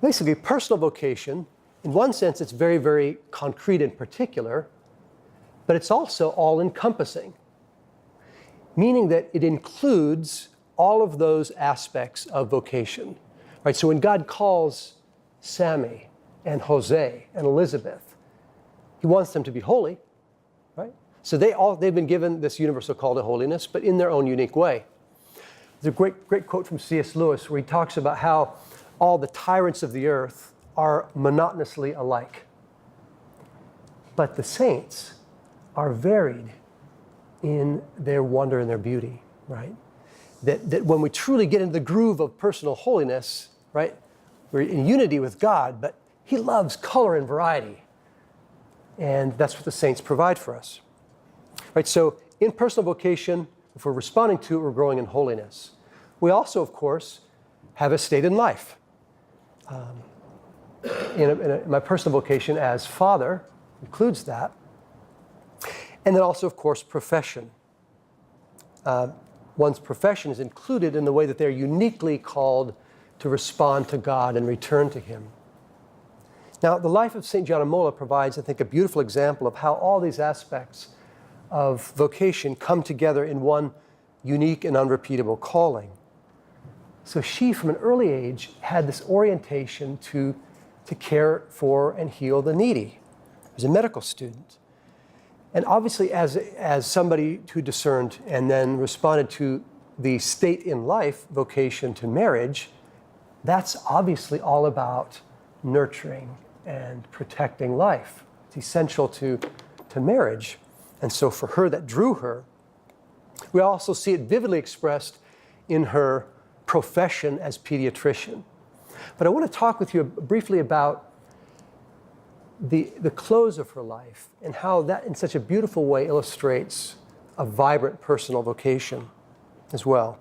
Basically, personal vocation, in one sense, it's very, very concrete and particular, but it's also all-encompassing, meaning that it includes all of those aspects of vocation. Right? So when God calls Sammy and Jose and Elizabeth, he wants them to be holy, right? So they've been given this universal call to holiness, but in their own unique way. There's a great quote from C.S. Lewis where he talks about how all the tyrants of the earth are monotonously alike. But the saints are varied in their wonder and their beauty, right? That when we truly get into the groove of personal holiness, right, we're in unity with God, but he loves color and variety. And that's what the saints provide for us. Right, so in personal vocation, if we're responding to it, we're growing in holiness. We also, of course, have a state in life. My personal vocation as father includes that. And then also, of course, profession. One's profession is included in the way that they're uniquely called to respond to God and return to him. Now, the life of St. Gianna Molla provides, I think, a beautiful example of how all these aspects of vocation come together in one unique and unrepeatable calling. So she, from an early age, had this orientation to care for and heal the needy as a medical student. And obviously, as somebody who discerned and then responded to the state in life, vocation to marriage, that's obviously all about nurturing and protecting life. It's essential to marriage. And so for her, that drew her. We also see it vividly expressed in her profession as pediatrician. But I want to talk with you briefly about the close of her life and how that in such a beautiful way illustrates a vibrant personal vocation as well.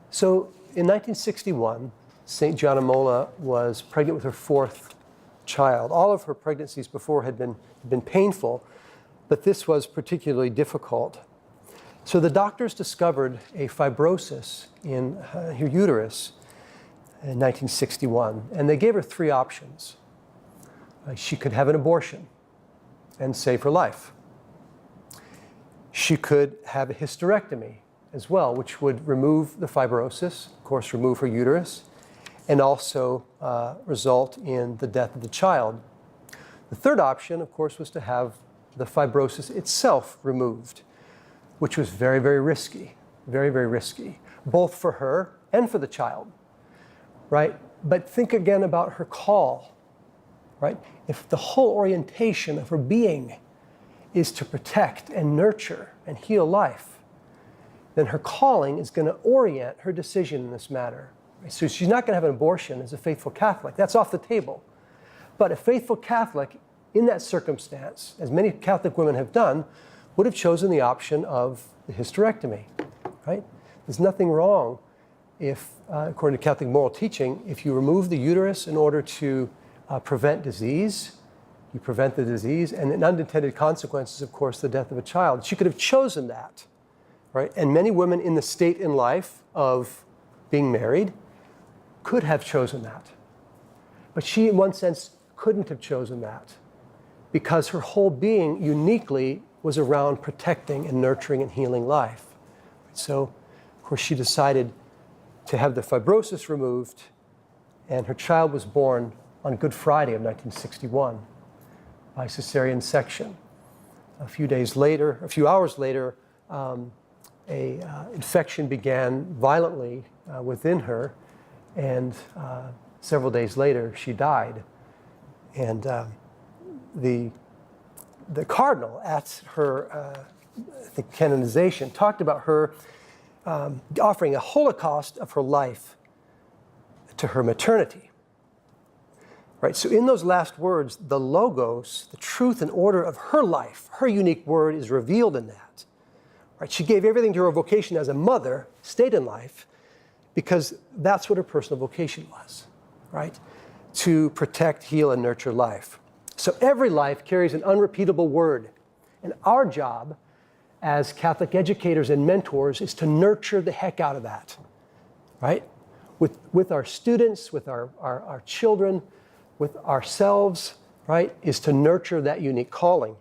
So in 1961, St. Gianna Molla was pregnant with her fourth child. All of her pregnancies before had been painful, but this was particularly difficult. So the doctors discovered a fibrosis in her uterus in 1961, and they gave her three options. She could have an abortion and save her life. She could have a hysterectomy as well, which would remove the fibrosis, of course, remove her uterus, and also result in the death of the child. The third option, of course, was to have the fibrosis itself removed, which was very, very risky, very, very risky, both for her and for the child, right? But think again about her call, right? If the whole orientation of her being is to protect and nurture and heal life, then her calling is going to orient her decision in this matter. So she's not going to have an abortion as a faithful Catholic. That's off the table. But a faithful Catholic in that circumstance, as many Catholic women have done, would have chosen the option of the hysterectomy, right? There's nothing wrong if, according to Catholic moral teaching, if you remove the uterus in order to prevent disease, you prevent the disease, and an unintended consequence is, of course, the death of a child. She could have chosen that, right? And many women in the state in life of being married could have chosen that. But she, in one sense, couldn't have chosen that because her whole being uniquely was around protecting and nurturing and healing life. So, of course, she decided to have the fibrosis removed, and her child was born on Good Friday of 1961 by cesarean section. A few hours later, an infection began violently within her, and several days later, she died. And the cardinal at her the canonization talked about her offering a holocaust of her life to her maternity. Right? So in those last words, the logos, the truth and order of her life, her unique word is revealed in that. Right? She gave everything to her vocation as a mother, stayed in life, because that's what her personal vocation was, right? To protect, heal, and nurture life. So every life carries an unrepeatable word. And our job as Catholic educators and mentors is to nurture the heck out of that, right? with our students, with our children, with ourselves, right, is to nurture that unique calling.